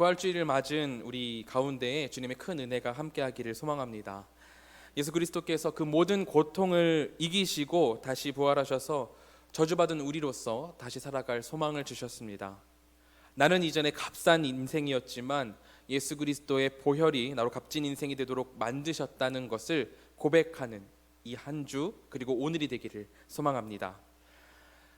부활주일을 맞은 우리 가운데에 주님의 큰 은혜가 함께하기를 소망합니다. 예수 그리스도께서 그 모든 고통을 이기시고 다시 부활하셔서 저주받은 우리로서 다시 살아갈 소망을 주셨습니다. 나는 이전에 값싼 인생이었지만 예수 그리스도의 보혈이 나로 값진 인생이 되도록 만드셨다는 것을 고백하는 이 한 주 그리고 오늘이 되기를 소망합니다.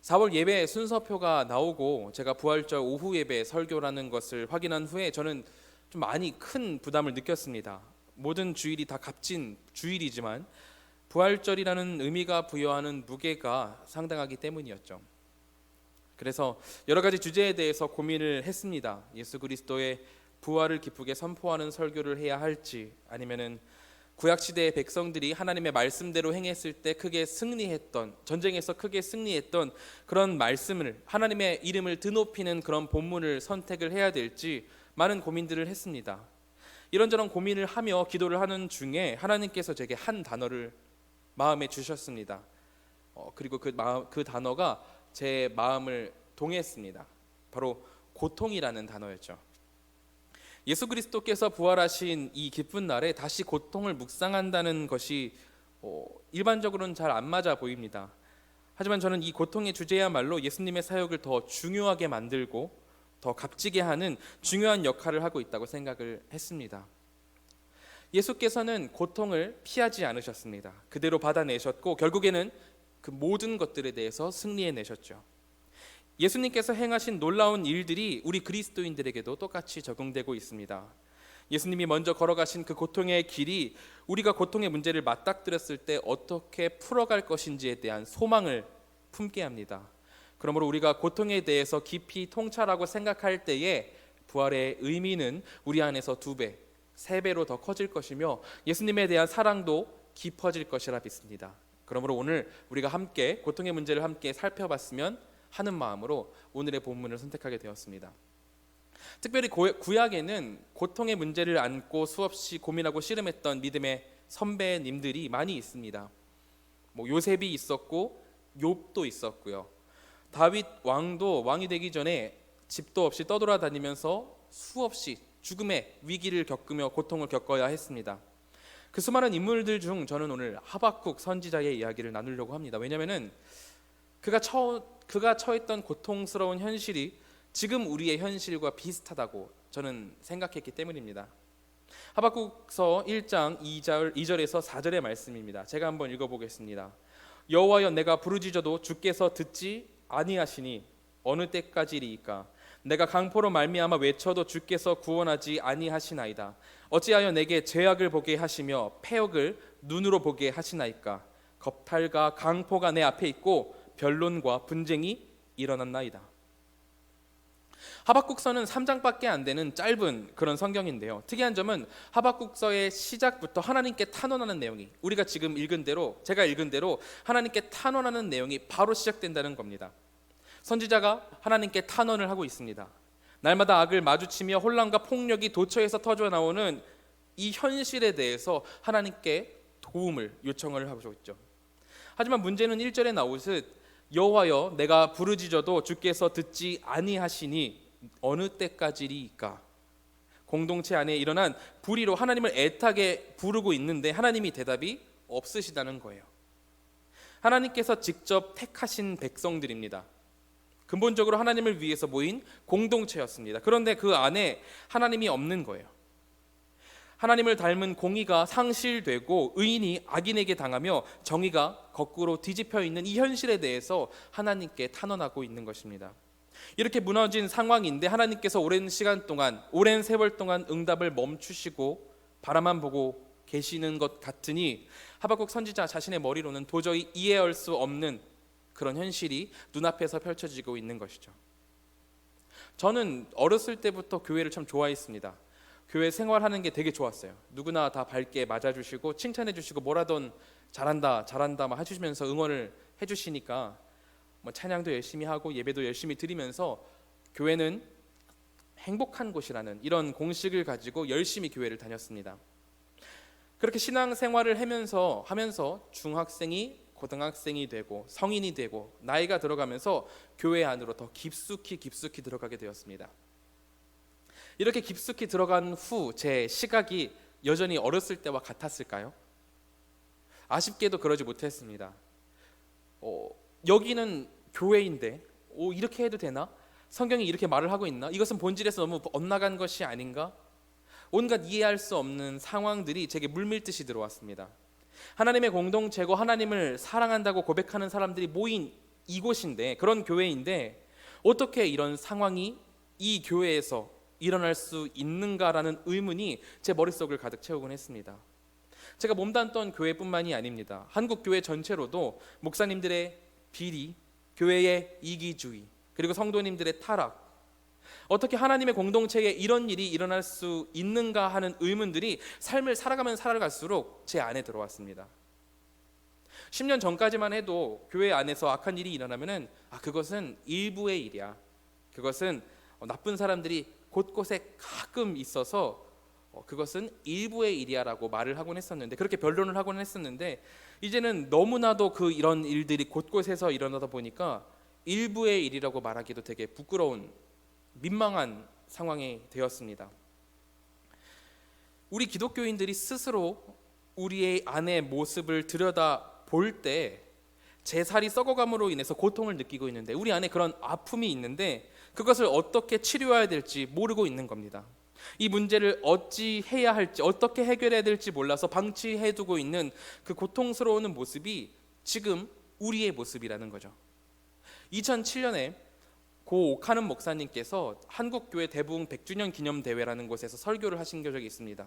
4월 예배 순서표가 나오고 제가 부활절 오후 예배 설교라는 것을 확인한 후에 저는 좀 많이 큰 부담을 느꼈습니다. 모든 주일이 다 값진 주일이지만 부활절이라는 의미가 부여하는 무게가 상당하기 때문이었죠. 그래서 여러 가지 주제에 대해서 고민을 했습니다. 예수 그리스도의 부활을 기쁘게 선포하는 설교를 해야 할지, 아니면은 구약 시대의 백성들이 하나님의 말씀대로 행했을 때 크게 승리했던, 전쟁에서 크게 승리했던 그런 말씀을, 하나님의 이름을 드높이는 그런 본문을 선택을 해야 될지 많은 고민들을 했습니다. 이런저런 고민을 하며 기도를 하는 중에 하나님께서 제게 한 단어를 마음에 주셨습니다. 그리고 그 단어가 제 마음을 동했습니다. 바로 고통이라는 단어였죠. 예수 그리스도께서 부활하신 이 기쁜 날에 다시 고통을 묵상한다는 것이 일반적으로는 잘 안 맞아 보입니다. 하지만 저는 이 고통의 주제야말로 예수님의 사역을 더 중요하게 만들고 더 값지게 하는 중요한 역할을 하고 있다고 생각을 했습니다. 예수께서는 고통을 피하지 않으셨습니다. 그대로 받아내셨고 결국에는 그 모든 것들에 대해서 승리해내셨죠. 예수님께서 행하신 놀라운 일들이 우리 그리스도인들에게도 똑같이 적용되고 있습니다. 예수님이 먼저 걸어가신 그 고통의 길이 우리가 고통의 문제를 맞닥뜨렸을 때 어떻게 풀어갈 것인지에 대한 소망을 품게 합니다. 그러므로 우리가 고통에 대해서 깊이 통찰하고 생각할 때에 부활의 의미는 우리 안에서 2배, 3배로 더 커질 것이며 예수님에 대한 사랑도 깊어질 것이라 믿습니다. 그러므로 오늘 우리가 함께 고통의 문제를 함께 살펴봤으면 하는 마음으로 오늘의 본문을 선택하게 되었습니다. 특별히 구약에는 고통의 문제를 안고 수없이 고민하고 씨름했던 믿음의 선배님들이 많이 있습니다. 요셉이 있었고 욥도 있었고요. 다윗 왕도 왕이 되기 전에 집도 없이 떠돌아다니면서 수없이 죽음의 위기를 겪으며 고통을 겪어야 했습니다. 그 수많은 인물들 중 저는 오늘 하박국 선지자의 이야기를 나누려고 합니다. 왜냐하면 그가 처했던 고통스러운 현실이 지금 우리의 현실과 비슷하다고 저는 생각했기 때문입니다. 하박국서 1장 2절에서 4절의 말씀입니다. 제가 한번 읽어보겠습니다. 여호와여, 내가 부르짖어도 주께서 듣지 아니하시니 어느 때까지리이까? 내가 강포로 말미암아 외쳐도 주께서 구원하지 아니하시나이다. 어찌하여 내게 죄악을 보게 하시며 패역을 눈으로 보게 하시나이까? 겁탈과 강포가 내 앞에 있고 변론과 분쟁이 일어났나이다. 하박국서는 3장밖에 안 되는 짧은 그런 성경인데요. 특이한 점은 하박국서의 시작부터 하나님께 탄원하는 내용이, 우리가 지금 읽은 대로, 제가 읽은 대로 하나님께 탄원하는 내용이 바로 시작된다는 겁니다. 선지자가 하나님께 탄원을 하고 있습니다. 날마다 악을 마주치며 혼란과 폭력이 도처에서 터져 나오는 이 현실에 대해서 하나님께 도움을 요청을 하고 있죠. 하지만 문제는 1절에 나오듯 여호와여, 내가 부르짖어도 주께서 듣지 아니하시니 어느 때까지리이까? 공동체 안에 일어난 불의로 하나님을 애타게 부르고 있는데 하나님이 대답이 없으시다는 거예요. 하나님께서 직접 택하신 백성들입니다. 근본적으로 하나님을 위해서 모인 공동체였습니다. 그런데 그 안에 하나님이 없는 거예요. 하나님을 닮은 공의가 상실되고 의인이 악인에게 당하며 정의가 거꾸로 뒤집혀 있는 이 현실에 대해서 하나님께 탄원하고 있는 것입니다. 이렇게 무너진 상황인데 하나님께서 오랜 시간 동안, 오랜 세월 동안 응답을 멈추시고 바라만 보고 계시는 것 같으니 하박국 선지자 자신의 머리로는 도저히 이해할 수 없는 그런 현실이 눈앞에서 펼쳐지고 있는 것이죠. 저는 어렸을 때부터 교회를 참 좋아했습니다. 교회 생활하는 게 되게 좋았어요. 누구나 다 밝게 맞아주시고 칭찬해주시고 뭐라던 잘한다 막 해주시면서 응원을 해주시니까 찬양도 열심히 하고 예배도 열심히 드리면서 교회는 행복한 곳이라는 이런 공식을 가지고 열심히 교회를 다녔습니다. 그렇게 신앙생활을 하면서 중학생이 고등학생이 되고 성인이 되고 나이가 들어가면서 교회 안으로 더 깊숙이 들어가게 되었습니다. 이렇게 깊숙이 들어간 후 제 시각이 여전히 어렸을 때와 같았을까요? 아쉽게도 그러지 못했습니다. 여기는 교회인데 이렇게 해도 되나? 성경이 이렇게 말을 하고 있나? 이것은 본질에서 너무 엇나간 것이 아닌가? 온갖 이해할 수 없는 상황들이 제게 물밀듯이 들어왔습니다. 하나님의 공동체고 하나님을 사랑한다고 고백하는 사람들이 모인 이곳인데, 그런 교회인데 어떻게 이런 상황이 이 교회에서 일어날 수 있는가라는 의문이 제 머릿속을 가득 채우곤 했습니다. 제가 몸담던 교회뿐만이 아닙니다. 한국 교회 전체로도 목사님들의 비리, 교회의 이기주의, 그리고 성도님들의 타락, 어떻게 하나님의 공동체에 이런 일이 일어날 수 있는가 하는 의문들이 삶을 살아가면 살아갈수록 제 안에 들어왔습니다. 10년 전까지만 해도 교회 안에서 악한 일이 일어나면은 그것은 일부의 일이야. 그것은 나쁜 사람들이 곳곳에 가끔 있어서 그것은 일부의 일이야라고 말을 하곤 했었는데, 그렇게 변론을 하곤 했었는데, 이제는 너무나도 이런 일들이 곳곳에서 일어나다 보니까 일부의 일이라고 말하기도 되게 부끄러운, 민망한 상황이 되었습니다. 우리 기독교인들이 스스로 우리의 안의 모습을 들여다 볼 때 제 살이 썩어감으로 인해서 고통을 느끼고 있는데, 우리 안에 그런 아픔이 있는데 그것을 어떻게 치료해야 될지 모르고 있는 겁니다. 이 문제를 어찌 해야 할지, 어떻게 해결해야 될지 몰라서 방치해두고 있는 그 고통스러운 모습이 지금 우리의 모습이라는 거죠. 2007년에 고 오카는 목사님께서 한국교회 대부흥 100주년 기념대회라는 곳에서 설교를 하신 적이 있습니다.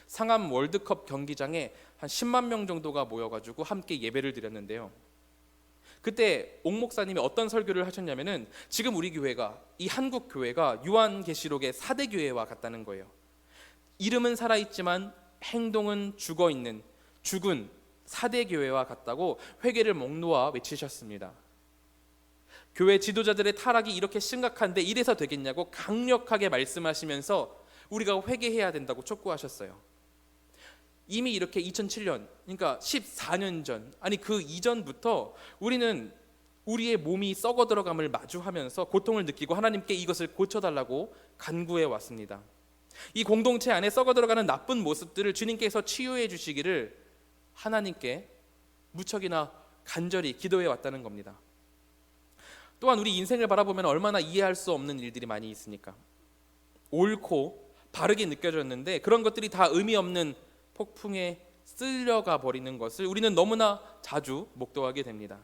상암 월드컵 경기장에 한 10만 명 정도가 모여가지고 함께 예배를 드렸는데요. 그때 옥 목사님이 어떤 설교를 하셨냐면은, 지금 우리 교회가, 이 한국 교회가 요한계시록의 4대 교회와 같다는 거예요. 이름은 살아있지만 행동은 죽어있는, 죽은 4대 교회와 같다고 회개를 목 놓아 외치셨습니다. 교회 지도자들의 타락이 이렇게 심각한데 이래서 되겠냐고 강력하게 말씀하시면서 우리가 회개해야 된다고 촉구하셨어요. 이미 이렇게 2007년, 그러니까 14년 전, 아니 그 이전부터 우리는 우리의 몸이 썩어 들어감을 마주하면서 고통을 느끼고 하나님께 이것을 고쳐달라고 간구해 왔습니다. 이 공동체 안에 썩어 들어가는 나쁜 모습들을 주님께서 치유해 주시기를 하나님께 무척이나 간절히 기도해 왔다는 겁니다. 또한 우리 인생을 바라보면 얼마나 이해할 수 없는 일들이 많이 있으니까, 옳고 바르게 느껴졌는데 그런 것들이 다 의미 없는 폭풍에 쓸려가 버리는 것을 우리는 너무나 자주 목도하게 됩니다.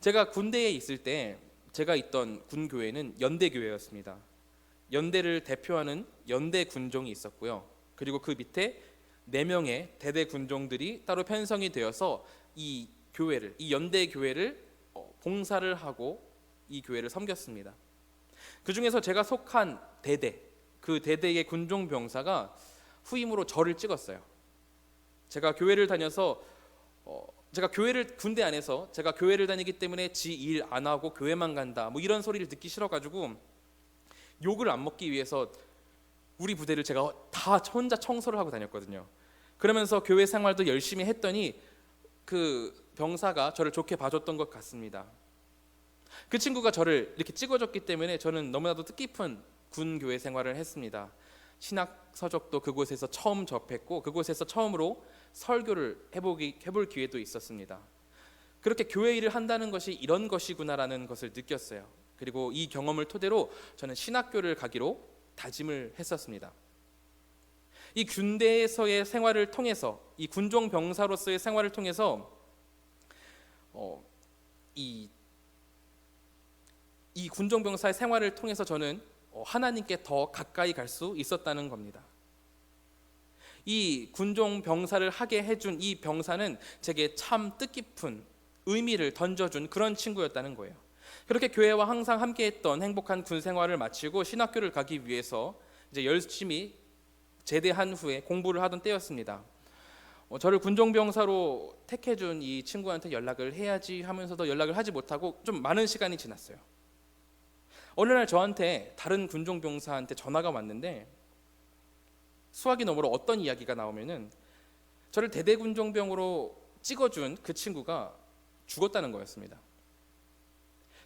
제가 군대에 있을 때 제가 있던 군교회는 연대교회였습니다. 연대를 대표하는 연대 군종이 있었고요. 그리고 그 밑에 4명의 대대 군종들이 따로 편성이 되어서 이 교회를, 이 연대교회를 봉사를 하고 이 교회를 섬겼습니다. 그 중에서 제가 속한 대대, 그 대대의 군종 병사가 후임으로 저를 찍었어요. 제가 교회를 다녀서 군대 안에서 제가 교회를 다니기 때문에 지 일 안 하고 교회만 간다, 뭐 이런 소리를 듣기 싫어가지고 욕을 안 먹기 위해서 우리 부대를 제가 다 혼자 청소를 하고 다녔거든요. 그러면서 교회 생활도 열심히 했더니 그 병사가 저를 좋게 봐줬던 것 같습니다. 그 친구가 저를 이렇게 찍어줬기 때문에 저는 너무나도 뜻깊은 군교회 생활을 했습니다. 신학 서적도 그곳에서 처음 접했고 그곳에서 처음으로 설교를 해볼 기회도 있었습니다. 그렇게 교회 일을 한다는 것이 이런 것이구나라는 것을 느꼈어요. 그리고 이 경험을 토대로 저는 신학교를 가기로 다짐을 했었습니다. 이 군대에서의 생활을 통해서, 이 군종 병사로서의 생활을 통해서 이 군종 병사의 생활을 통해서 저는 하나님께 더 가까이 갈 수 있었다는 겁니다. 이 군종 병사를 하게 해준 이 병사는 제게 참 뜻깊은 의미를 던져준 그런 친구였다는 거예요. 그렇게 교회와 항상 함께했던 행복한 군 생활을 마치고 신학교를 가기 위해서 이제 열심히 제대한 후에 공부를 하던 때였습니다. 저를 군종 병사로 택해준 이 친구한테 연락을 해야지 하면서도 연락을 하지 못하고 좀 많은 시간이 지났어요. 어느 날 저한테 다른 군종 병사한테 전화가 왔는데, 수화기 너머로 어떤 이야기가 나오면은 저를 대대 군종병으로 찍어준 그 친구가 죽었다는 거였습니다.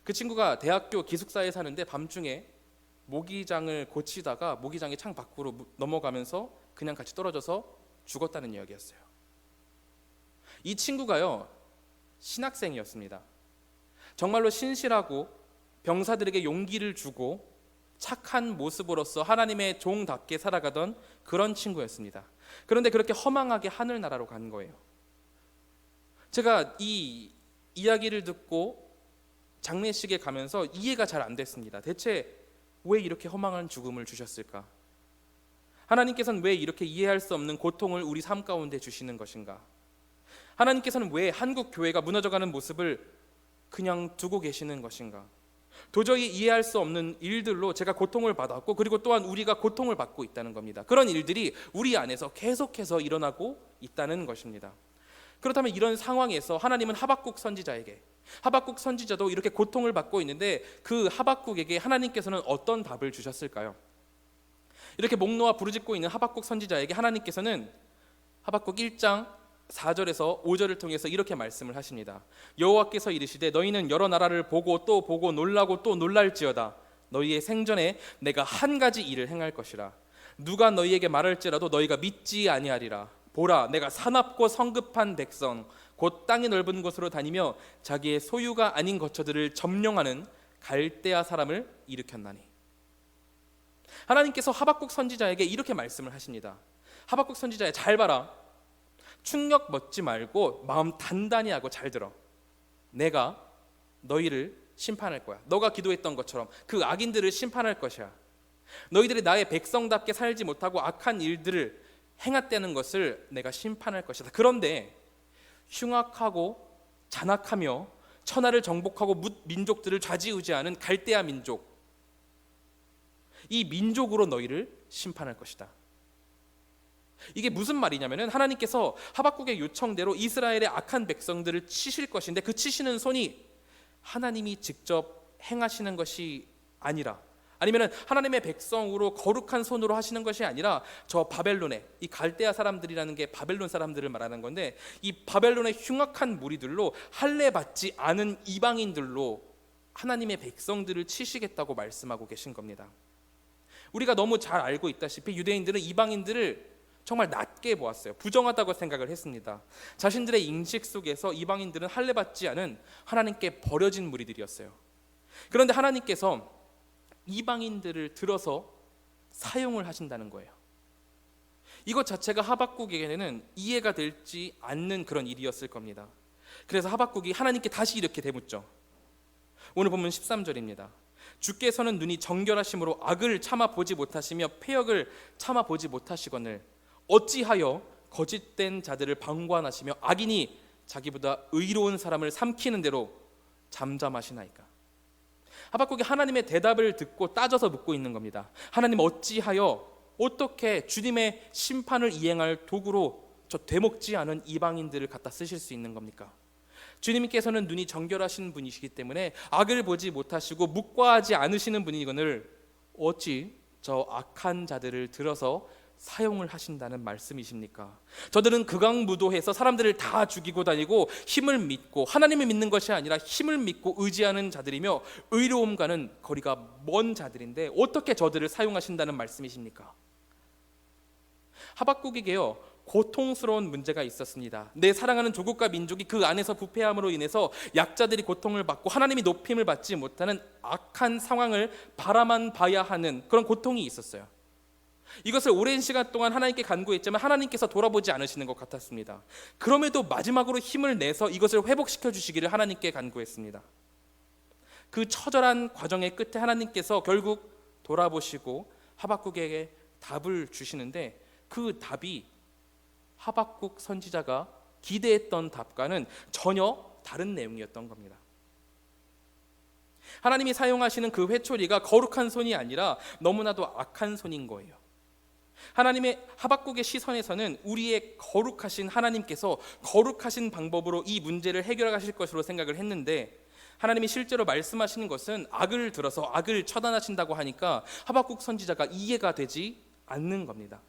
그 친구가 대학교 기숙사에 사는데 밤중에 모기장을 고치다가 모기장이 창 밖으로 넘어가면서 그냥 같이 떨어져서 죽었다는 이야기였어요. 이 친구가요, 신학생이었습니다. 정말로 신실하고 병사들에게 용기를 주고 착한 모습으로서 하나님의 종답게 살아가던 그런 친구였습니다. 그런데 그렇게 허망하게 하늘나라로 간 거예요. 제가 이 이야기를 듣고 장례식에 가면서 이해가 잘 안 됐습니다. 대체 왜 이렇게 허망한 죽음을 주셨을까? 하나님께서는 왜 이렇게 이해할 수 없는 고통을 우리 삶 가운데 주시는 것인가? 하나님께서는 왜 한국 교회가 무너져가는 모습을 그냥 두고 계시는 것인가? 도저히 이해할 수 없는 일들로 제가 고통을 받았고, 그리고 또한 우리가 고통을 받고 있다는 겁니다. 그런 일들이 우리 안에서 계속해서 일어나고 있다는 것입니다. 그렇다면 이런 상황에서 하나님은 하박국 선지자에게, 하박국 선지자도 이렇게 고통을 받고 있는데 그 하박국에게 하나님께서는 어떤 답을 주셨을까요? 이렇게 목 놓아 부르짖고 있는 하박국 선지자에게 하나님께서는 하박국 1장 4절에서 5절을 통해서 이렇게 말씀을 하십니다. 여호와께서 이르시되 너희는 여러 나라를 보고 또 보고 놀라고 또 놀랄지어다. 너희의 생전에 내가 한 가지 일을 행할 것이라. 누가 너희에게 말할지라도 너희가 믿지 아니하리라. 보라, 내가 사납고 성급한 백성 곧 땅이 넓은 곳으로 다니며 자기의 소유가 아닌 거처들을 점령하는 갈대아 사람을 일으켰나니. 하나님께서 하박국 선지자에게 이렇게 말씀을 하십니다. 하박국 선지자야, 잘 봐라. 충격 먹지 말고 마음 단단히 하고 잘 들어. 내가 너희를 심판할 거야. 너가 기도했던 것처럼 그 악인들을 심판할 것이야. 너희들이 나의 백성답게 살지 못하고 악한 일들을 행했다는 것을 내가 심판할 것이다. 그런데 흉악하고 잔악하며 천하를 정복하고 민족들을 좌지우지하는 갈대아 민족, 이 민족으로 너희를 심판할 것이다. 이게 무슨 말이냐면은 하나님께서 하박국의 요청대로 이스라엘의 악한 백성들을 치실 것인데 그 치시는 손이 하나님이 직접 행하시는 것이 아니라, 아니면은 하나님의 백성으로 거룩한 손으로 하시는 것이 아니라 저 바벨론의, 이 갈대아 사람들이라는 게 바벨론 사람들을 말하는 건데, 이 바벨론의 흉악한 무리들로 할례 받지 않은 이방인들로 하나님의 백성들을 치시겠다고 말씀하고 계신 겁니다. 우리가 너무 잘 알고 있다시피 유대인들은 이방인들을 정말 낮게 보았어요. 부정하다고 생각을 했습니다. 자신들의 인식 속에서 이방인들은 할례 받지 않은 하나님께 버려진 무리들이었어요. 그런데 하나님께서 이방인들을 들어서 사용을 하신다는 거예요. 이것 자체가 하박국에게는 이해가 되지 않는 그런 일이었을 겁니다. 그래서 하박국이 하나님께 다시 이렇게 대묻죠. 오늘 본문 13절입니다. 주께서는 눈이 정결하심으로 악을 참아 보지 못하시며 패역을 참아 보지 못하시거늘 어찌하여 거짓된 자들을 방관하시며 악인이 자기보다 의로운 사람을 삼키는 대로 잠잠하시나이까. 하박국이 하나님의 대답을 듣고 따져서 묻고 있는 겁니다. 하나님, 어찌하여, 어떻게 주님의 심판을 이행할 도구로 저 되먹지 않은 이방인들을 갖다 쓰실 수 있는 겁니까? 주님께서는 눈이 정결하신 분이시기 때문에 악을 보지 못하시고 묵과하지 않으시는 분이거늘 어찌 저 악한 자들을 들어서 사용을 하신다는 말씀이십니까? 저들은 극악무도해서 사람들을 다 죽이고 다니고 힘을 믿고, 하나님을 믿는 것이 아니라 힘을 믿고 의지하는 자들이며 의로움과는 거리가 먼 자들인데 어떻게 저들을 사용하신다는 말씀이십니까? 하박국에게요, 고통스러운 문제가 있었습니다. 내 사랑하는 조국과 민족이 그 안에서 부패함으로 인해서 약자들이 고통을 받고 하나님이 높임을 받지 못하는 악한 상황을 바라만 봐야 하는 그런 고통이 있었어요. 이것을 오랜 시간 동안 하나님께 간구했지만 하나님께서 돌아보지 않으시는 것 같았습니다. 그럼에도 마지막으로 힘을 내서 이것을 회복시켜 주시기를 하나님께 간구했습니다. 그 처절한 과정의 끝에 하나님께서 결국 돌아보시고 하박국에게 답을 주시는데, 그 답이 하박국 선지자가 기대했던 답과는 전혀 다른 내용이었던 겁니다. 하나님이 사용하시는 그 회초리가 거룩한 손이 아니라 너무나도 악한 손인 거예요. 하나님의, 하박국의 시선에서는 우리의 거룩하신 하나님께서 거룩하신 방법으로 이 문제를 해결하실 것으로 생각을 했는데, 하나님이 실제로 말씀하시는 것은 악을 들어서 악을 처단하신다고 하니까 하박국 선지자가 이해가 되지 않는 겁니다.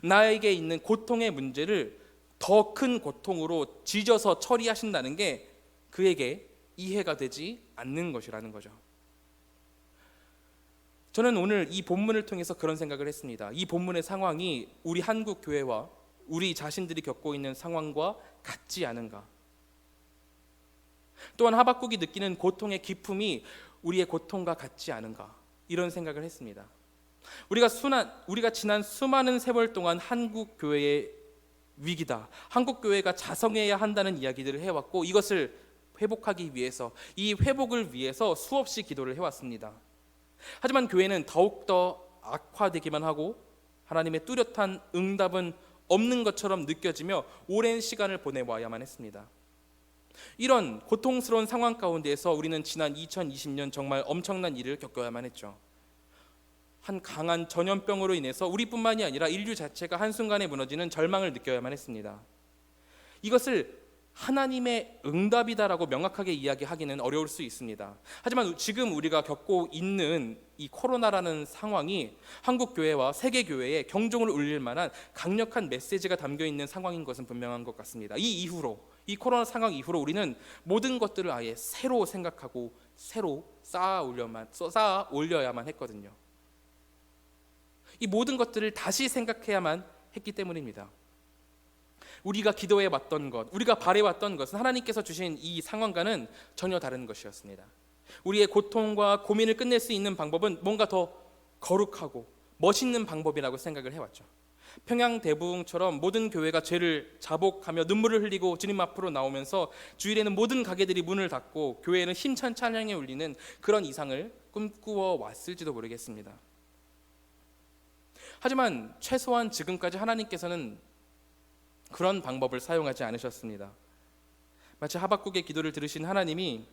나에게 있는 고통의 문제를 더 큰 고통으로 지져서 처리하신다는 게 그에게 이해가 되지 않는 것이라는 거죠. 저는 오늘 이 본문을 통해서 그런 생각을 했습니다. 이 본문의 상황이 우리 한국 교회와 우리 자신들이 겪고 있는 상황과 같지 않은가? 또한 하박국이 느끼는 고통의 기품이 우리의 고통과 같지 않은가? 이런 생각을 했습니다. 우리가 지난 수많은 세월 동안 한국 교회의 위기다, 한국 교회가 자성해야 한다는 이야기들을 해왔고, 이것을 회복하기 위해서, 이 회복을 위해서 수없이 기도를 해왔습니다. 하지만 교회는 더욱더 악화되기만 하고 하나님의 뚜렷한 응답은 없는 것처럼 느껴지며 오랜 시간을 보내와야만 했습니다. 이런 고통스러운 상황 가운데에서 우리는 지난 2020년 정말 엄청난 일을 겪어야만 했죠. 한 강한 전염병으로 인해서 우리뿐만이 아니라 인류 자체가 한순간에 무너지는 절망을 느껴야만 했습니다. 이것을 하나님의 응답이다라고 명확하게 이야기하기는 어려울 수 있습니다. 하지만 지금 우리가 겪고 있는 이 코로나라는 상황이 한국 교회와 세계 교회에 경종을 울릴 만한 강력한 메시지가 담겨 있는 상황인 것은 분명한 것 같습니다. 이 코로나 상황 이후로 우리는 모든 것들을 아예 새로 생각하고 새로 쌓아 올려야만 했거든요. 이 모든 것들을 다시 생각해야만 했기 때문입니다. 우리가 기도해 왔던 것, 우리가 바래 왔던 것은 하나님께서 주신 이 상황과는 전혀 다른 것이었습니다. 우리의 고통과 고민을 끝낼 수 있는 방법은 뭔가 더 거룩하고 멋있는 방법이라고 생각을 해왔죠. 평양대부흥처럼 모든 교회가 죄를 자복하며 눈물을 흘리고 주님 앞으로 나오면서 주일에는 모든 가게들이 문을 닫고 교회는 힘찬 찬양에 울리는 그런 이상을 꿈꾸어 왔을지도 모르겠습니다. 하지만 최소한 지금까지 하나님께서는 그런 방법을 사용하지 않으셨습니다. 마치 하박국의 기도를 들으신 하나님이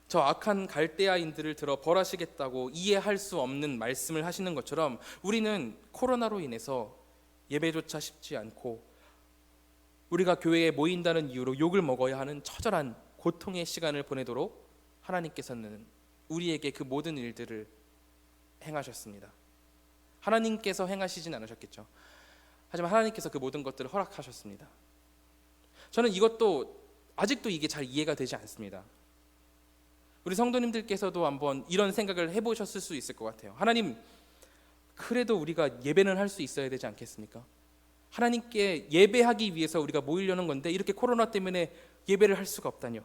저 악한 갈대아인들을 들어 벌하시겠다고 이해할 수 없는 말씀을 하시는 것처럼 우리는 코로나로 인해서 예배조차 쉽지 않고 우리가 교회에 모인다는 이유로 욕을 먹어야 하는 처절한 고통의 시간을 보내도록 하나님께서는 우리에게 그 모든 일들을 행하셨습니다. 하나님께서 행하시진 않으셨겠죠. 하지만 하나님께서 그 모든 것들을 허락하셨습니다. 저는 이것도 아직도 이게 잘 이해가 되지 않습니다. 우리 성도님들께서도 한번 이런 생각을 해보셨을 수 있을 것 같아요. 하나님, 그래도 우리가 예배는 할 수 있어야 되지 않겠습니까? 하나님께 예배하기 위해서 우리가 모이려는 건데 이렇게 코로나 때문에 예배를 할 수가 없다뇨.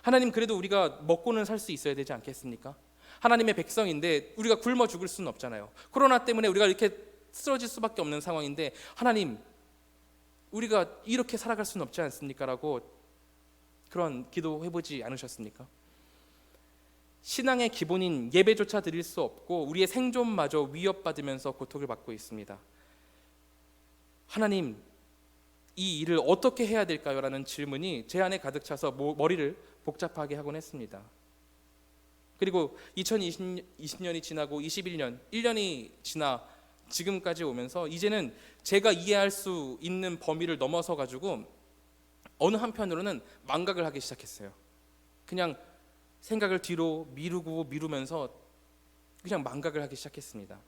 하나님, 그래도 우리가 먹고는 살 수 있어야 되지 않겠습니까? 하나님의 백성인데 우리가 굶어 죽을 수는 없잖아요. 코로나 때문에 우리가 이렇게 쓰러질 수밖에 없는 상황인데 하나님, 우리가 이렇게 살아갈 수는 없지 않습니까? 라고 그런 기도해보지 않으셨습니까? 신앙의 기본인 예배조차 드릴 수 없고 우리의 생존마저 위협받으면서 고통을 받고 있습니다. 하나님, 이 일을 어떻게 해야 될까요? 라는 질문이 제 안에 가득 차서 머리를 복잡하게 하곤 했습니다. 그리고 2020년이 지나고 1년이 지나 지금까지 오면서 이제는 제가 이해할 수 있는 범위를 넘어서 가지고 어느 한편으로는 망각을 하기 시작했어요. 그냥 생각을 뒤로 미루면서 그냥 망각을 하기 시작했습니다.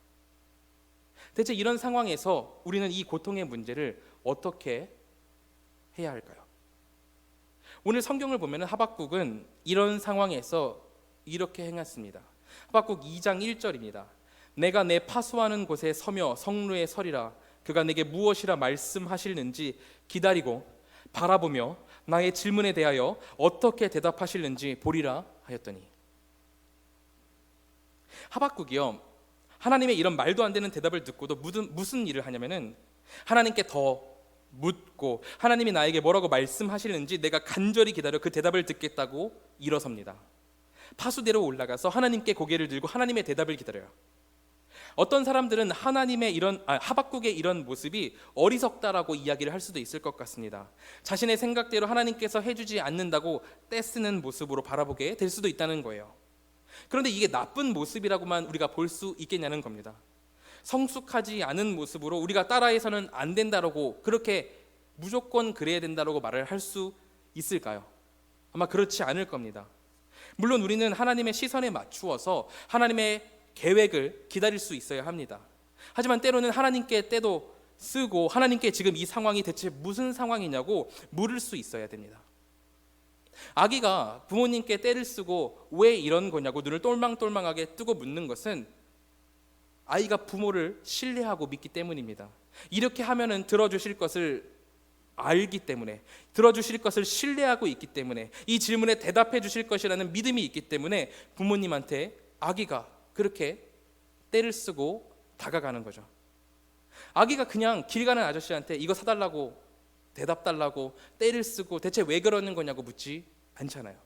대체 이런 상황에서 우리는 이 고통의 문제를 어떻게 해야 할까요? 오늘 성경을 보면 하박국은 이런 상황에서 이렇게 행했습니다. 하박국 2장 1절입니다. 내가 내 파수하는 곳에 서며 성루에 서리라. 그가 내게 무엇이라 말씀하실는지 기다리고 바라보며 나의 질문에 대하여 어떻게 대답하실는지 보리라 하였더니. 하박국이요, 하나님의 이런 말도 안 되는 대답을 듣고도 무슨 일을 하냐면은 하나님께 더 묻고 하나님이 나에게 뭐라고 말씀하실는지 내가 간절히 기다려 그 대답을 듣겠다고 일어섭니다. 파수대로 올라가서 하나님께 고개를 들고 하나님의 대답을 기다려요. 어떤 사람들은 하박국의 이런 모습이 어리석다라고 이야기를 할 수도 있을 것 같습니다. 자신의 생각대로 하나님께서 해주지 않는다고 떼쓰는 모습으로 바라보게 될 수도 있다는 거예요. 그런데 이게 나쁜 모습이라고만 우리가 볼 수 있겠냐는 겁니다. 성숙하지 않은 모습으로 우리가 따라해서는 안 된다라고, 그렇게 무조건 그래야 된다라고 말을 할 수 있을까요? 아마 그렇지 않을 겁니다. 물론 우리는 하나님의 시선에 맞추어서 하나님의 계획을 기다릴 수 있어야 합니다. 하지만 때로는 하나님께 때도 쓰고 하나님께 지금 이 상황이 대체 무슨 상황이냐고 물을 수 있어야 됩니다. 아기가 부모님께 떼를 쓰고 왜 이런 거냐고 눈을 똘망똘망하게 뜨고 묻는 것은 아이가 부모를 신뢰하고 믿기 때문입니다. 이렇게 하면은 들어주실 것을 알기 때문에, 들어주실 것을 신뢰하고 있기 때문에, 이 질문에 대답해 주실 것이라는 믿음이 있기 때문에 부모님한테 아기가 그렇게 떼를 쓰고 다가가는 거죠. 아기가 그냥 길 가는 아저씨한테 이거 사달라고, 대답 달라고 떼를 쓰고 대체 왜 그러는 거냐고 묻지 않잖아요.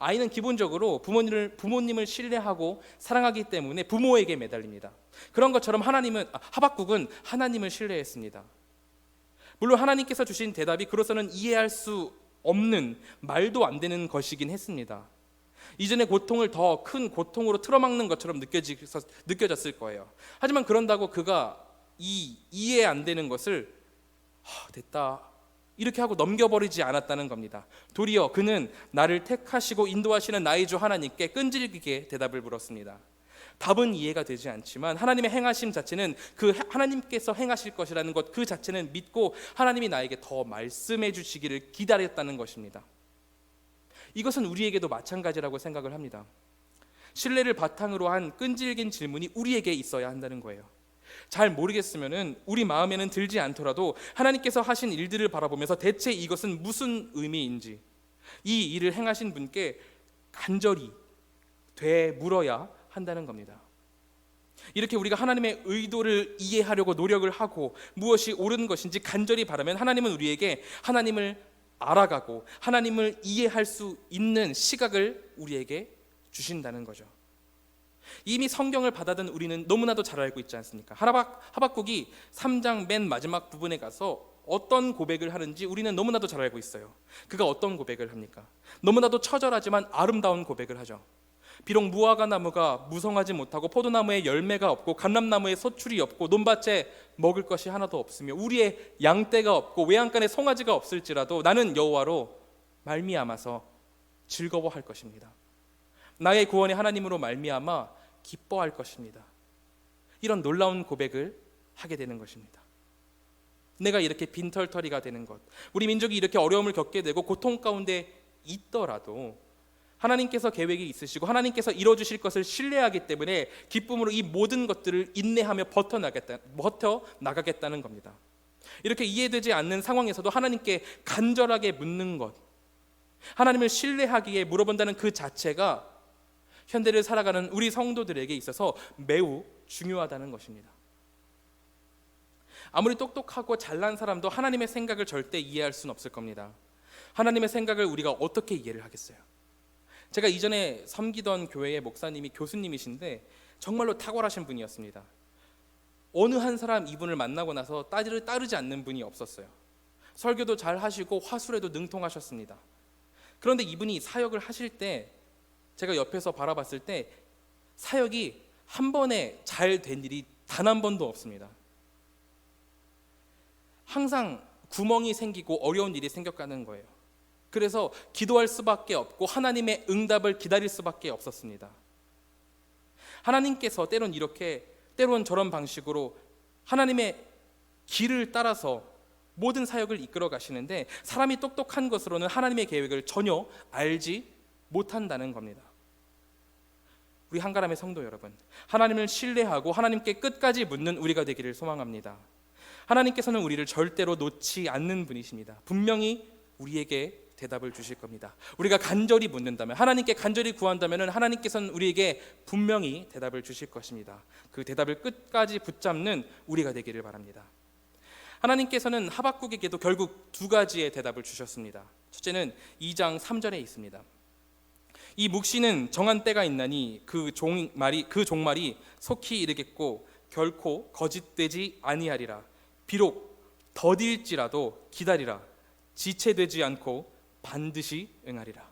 아이는 기본적으로 부모님을 신뢰하고 사랑하기 때문에 부모에게 매달립니다. 그런 것처럼 하박국은 하나님을 신뢰했습니다. 물론 하나님께서 주신 대답이 그로서는 이해할 수 없는, 말도 안 되는 것이긴 했습니다. 이전의 고통을 더 큰 고통으로 틀어막는 것처럼 느껴졌을 거예요. 하지만 그런다고 그가 이해 안 되는 것을 됐다 이렇게 하고 넘겨버리지 않았다는 겁니다. 도리어 그는 나를 택하시고 인도하시는 나의 주 하나님께 끈질기게 대답을 물었습니다. 답은 이해가 되지 않지만 하나님의 행하심 자체는, 그 하나님께서 행하실 것이라는 것 그 자체는 믿고 하나님이 나에게 더 말씀해 주시기를 기다렸다는 것입니다. 이것은 우리에게도 마찬가지라고 생각을 합니다. 신뢰를 바탕으로 한 끈질긴 질문이 우리에게 있어야 한다는 거예요. 잘 모르겠으면은, 우리 마음에는 들지 않더라도 하나님께서 하신 일들을 바라보면서 대체 이것은 무슨 의미인지 이 일을 행하신 분께 간절히 되물어야 한다는 겁니다. 이렇게 우리가 하나님의 의도를 이해하려고 노력을 하고 무엇이 옳은 것인지 간절히 바라면 하나님은 우리에게 하나님을 알아가고 하나님을 이해할 수 있는 시각을 우리에게 주신다는 거죠. 이미 성경을 받아든 우리는 너무나도 잘 알고 있지 않습니까? 하박국이 3장 맨 마지막 부분에 가서 어떤 고백을 하는지 우리는 너무나도 잘 알고 있어요. 그가 어떤 고백을 합니까? 너무나도 처절하지만 아름다운 고백을 하죠. 비록 무화과 나무가 무성하지 못하고 포도나무에 열매가 없고 감람나무에 소출이 없고 논밭에 먹을 것이 하나도 없으며 우리의 양떼가 없고 외양간에 송아지가 없을지라도 나는 여호와로 말미암아서 즐거워할 것입니다. 나의 구원의 하나님으로 말미암아 기뻐할 것입니다. 이런 놀라운 고백을 하게 되는 것입니다. 내가 이렇게 빈털터리가 되는 것, 우리 민족이 이렇게 어려움을 겪게 되고 고통 가운데 있더라도 하나님께서 계획이 있으시고 하나님께서 이루어주실 것을 신뢰하기 때문에 기쁨으로 이 모든 것들을 인내하며 버텨나가겠다는 겁니다. 이렇게 이해되지 않는 상황에서도 하나님께 간절하게 묻는 것, 하나님을 신뢰하기에 물어본다는 그 자체가 현대를 살아가는 우리 성도들에게 있어서 매우 중요하다는 것입니다. 아무리 똑똑하고 잘난 사람도 하나님의 생각을 절대 이해할 수는 없을 겁니다. 하나님의 생각을 우리가 어떻게 이해를 하겠어요? 제가 이전에 섬기던 교회의 목사님이 교수님이신데 정말로 탁월하신 분이었습니다. 어느 한 사람 이분을 만나고 나서 따르지 않는 분이 없었어요. 설교도 잘 하시고 화술에도 능통하셨습니다. 그런데 이분이 사역을 하실 때 제가 옆에서 바라봤을 때 사역이 한 번에 잘 된 일이 단 한 번도 없습니다. 항상 구멍이 생기고 어려운 일이 생겨가는 거예요. 그래서 기도할 수밖에 없고 하나님의 응답을 기다릴 수밖에 없었습니다. 하나님께서 때론 저런 방식으로 하나님의 길을 따라서 모든 사역을 이끌어 가시는데 사람이 똑똑한 것으로는 하나님의 계획을 전혀 알지 못한다는 겁니다. 우리 한가람의 성도 여러분, 하나님을 신뢰하고 하나님께 끝까지 묻는 우리가 되기를 소망합니다. 하나님께서는 우리를 절대로 놓지 않는 분이십니다. 분명히 우리에게 대답을 주실 겁니다. 우리가 간절히 묻는다면, 하나님께 간절히 구한다면 하나님께서는 우리에게 분명히 대답을 주실 것입니다. 그 대답을 끝까지 붙잡는 우리가 되기를 바랍니다. 하나님께서는 하박국에게도 결국 두 가지의 대답을 주셨습니다. 첫째는 2장 3절에 있습니다. 이 묵시는 정한 때가 있나니 그 종말이 속히 이르겠고 결코 거짓되지 아니하리라. 비록 더딜지라도 기다리라. 지체되지 않고 반드시 응하리라.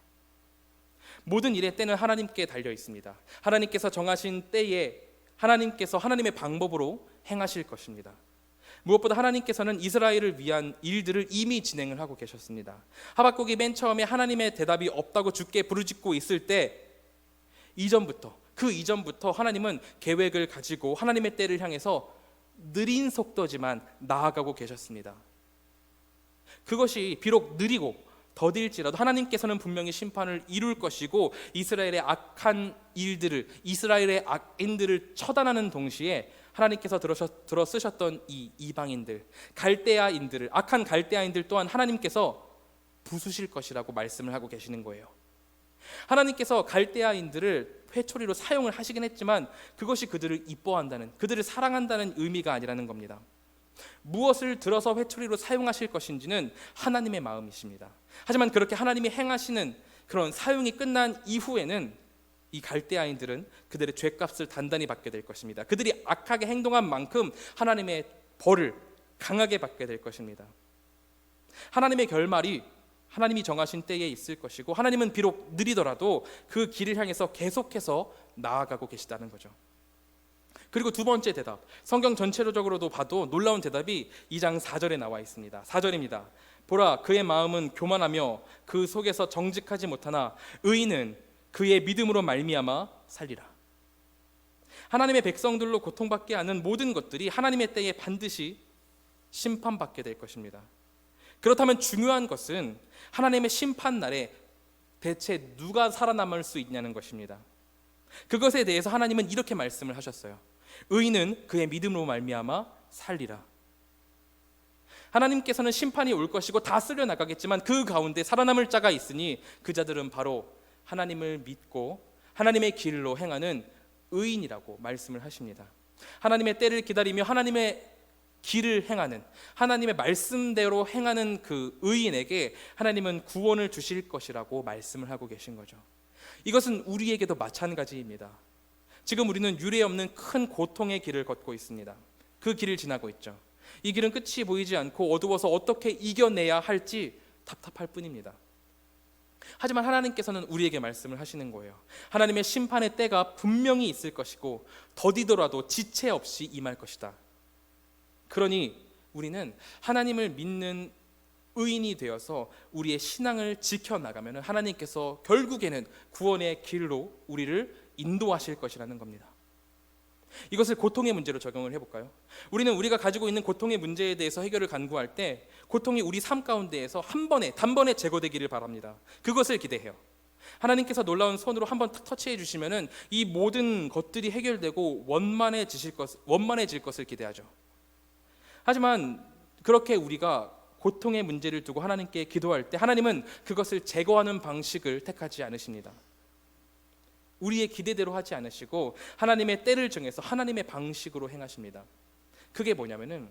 모든 일의 때는 하나님께 달려 있습니다. 하나님께서 정하신 때에 하나님께서 하나님의 방법으로 행하실 것입니다. 무엇보다 하나님께서는 이스라엘을 위한 일들을 이미 진행을 하고 계셨습니다. 하박국이 맨 처음에 하나님의 대답이 없다고 주께 부르짖고 있을 때 그 이전부터 하나님은 계획을 가지고 하나님의 때를 향해서 느린 속도지만 나아가고 계셨습니다. 그것이 비록 느리고 더딜지라도 하나님께서는 분명히 심판을 이룰 것이고 이스라엘의 악한 일들을, 이스라엘의 악인들을 처단하는 동시에 하나님께서 들어 쓰셨던 이 이방인들, 갈대아인들을, 악한 갈대아인들 또한 하나님께서 부수실 것이라고 말씀을 하고 계시는 거예요. 하나님께서 갈대아인들을 회초리로 사용을 하시긴 했지만 그것이 그들을 이뻐한다는, 그들을 사랑한다는 의미가 아니라는 겁니다. 무엇을 들어서 회초리로 사용하실 것인지는 하나님의 마음이십니다. 하지만 그렇게 하나님이 행하시는 그런 사용이 끝난 이후에는 이 갈대아인들은 그들의 죄값을 단단히 받게 될 것입니다. 그들이 악하게 행동한 만큼 하나님의 벌을 강하게 받게 될 것입니다. 하나님의 결말이 하나님이 정하신 때에 있을 것이고 하나님은 비록 느리더라도 그 길을 향해서 계속해서 나아가고 계시다는 거죠. 그리고 두 번째 대답, 성경 전체적으로도 봐도 놀라운 대답이 2장 4절에 나와 있습니다. 4절입니다. 보라, 그의 마음은 교만하며 그 속에서 정직하지 못하나 의인은 그의 믿음으로 말미암아 살리라. 하나님의 백성들로 고통받게 하는 모든 것들이 하나님의 때에 반드시 심판받게 될 것입니다. 그렇다면 중요한 것은 하나님의 심판 날에 대체 누가 살아남을 수 있냐는 것입니다. 그것에 대해서 하나님은 이렇게 말씀을 하셨어요. 의인은 그의 믿음으로 말미암아 살리라. 하나님께서는 심판이 올 것이고 다 쓸려 나가겠지만 그 가운데 살아남을 자가 있으니 그 자들은 바로 하나님을 믿고 하나님의 길로 행하는 의인이라고 말씀을 하십니다. 하나님의 때를 기다리며 하나님의 길을 행하는, 하나님의 말씀대로 행하는 그 의인에게 하나님은 구원을 주실 것이라고 말씀을 하고 계신 거죠. 이것은 우리에게도 마찬가지입니다. 지금 우리는 유례 없는 큰 고통의 길을 걷고 있습니다. 그 길을 지나고 있죠. 이 길은 끝이 보이지 않고 어두워서 어떻게 이겨내야 할지 답답할 뿐입니다. 하지만 하나님께서는 우리에게 말씀을 하시는 거예요. 하나님의 심판의 때가 분명히 있을 것이고 더디더라도 지체 없이 임할 것이다. 그러니 우리는 하나님을 믿는 의인이 되어서 우리의 신앙을 지켜나가면 하나님께서 결국에는 구원의 길로 우리를 인도하실 것이라는 겁니다. 이것을 고통의 문제로 적용을 해볼까요? 우리는 우리가 가지고 있는 고통의 문제에 대해서 해결을 간구할 때 고통이 우리 삶 가운데에서 단번에 제거되기를 바랍니다. 그것을 기대해요. 하나님께서 놀라운 손으로 한번 탁 터치해 주시면 이 모든 것들이 해결되고 원만해질 것을 기대하죠. 하지만 그렇게 우리가 고통의 문제를 두고 하나님께 기도할 때 하나님은 그것을 제거하는 방식을 택하지 않으십니다. 우리의 기대대로 하지 않으시고 하나님의 때를 정해서 하나님의 방식으로 행하십니다. 그게 뭐냐면은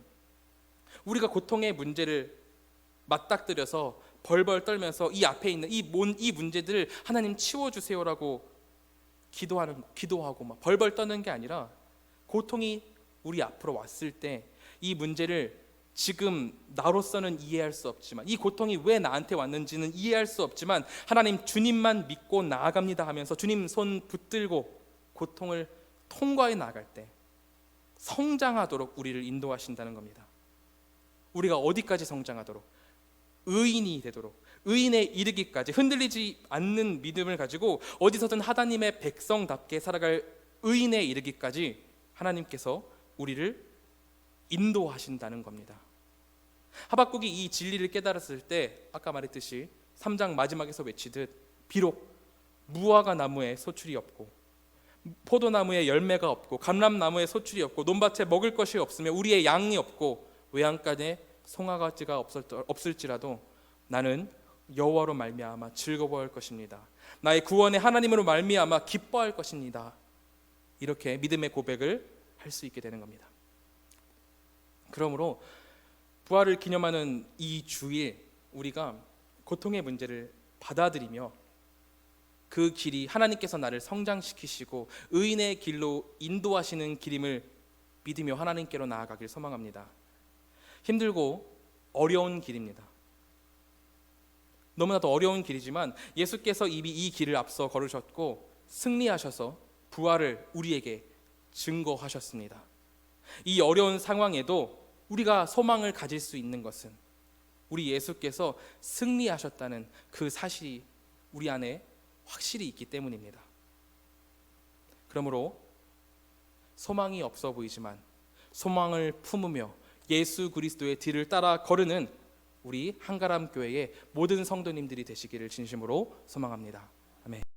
우리가 고통의 문제를 맞닥뜨려서 벌벌 떨면서 이 앞에 있는 이 문제들을 하나님 치워주세요라고 기도하고 막 벌벌 떠는 게 아니라 고통이 우리 앞으로 왔을 때 이 문제를 지금 나로서는 이해할 수 없지만 이 고통이 왜 나한테 왔는지는 이해할 수 없지만 하나님 주님만 믿고 나아갑니다 하면서 주님 손 붙들고 고통을 통과해 나갈 때 성장하도록 우리를 인도하신다는 겁니다. 우리가 어디까지 성장하도록? 의인이 되도록, 의인에 이르기까지 흔들리지 않는 믿음을 가지고 어디서든 하나님의 백성답게 살아갈 의인에 이르기까지 하나님께서 우리를 인도하신다는 겁니다. 하박국이 이 진리를 깨달았을 때 아까 말했듯이 3장 마지막에서 외치듯 비록 무화과 나무에 소출이 없고 포도나무에 열매가 없고 감람나무에 소출이 없고 논밭에 먹을 것이 없으며 우리의 양이 없고 외양간에 송아지가 없을지라도 나는 여호와로 말미암아 즐거워할 것입니다. 나의 구원의 하나님으로 말미암아 기뻐할 것입니다. 이렇게 믿음의 고백을 할 수 있게 되는 겁니다. 그러므로 부활을 기념하는 이 주일 우리가 고통의 문제를 받아들이며 그 길이 하나님께서 나를 성장시키시고 의인의 길로 인도하시는 길임을 믿으며 하나님께로 나아가길 소망합니다. 힘들고 어려운 길입니다. 너무나도 어려운 길이지만 예수께서 이미 이 길을 앞서 걸으셨고 승리하셔서 부활을 우리에게 증거하셨습니다. 이 어려운 상황에도 우리가 소망을 가질 수 있는 것은 우리 예수께서 승리하셨다는 그 사실이 우리 안에 확실히 있기 때문입니다. 그러므로 소망이 없어 보이지만 소망을 품으며 예수 그리스도의 뒤를 따라 걸으는 우리 한가람 교회의 모든 성도님들이 되시기를 진심으로 소망합니다. 아멘.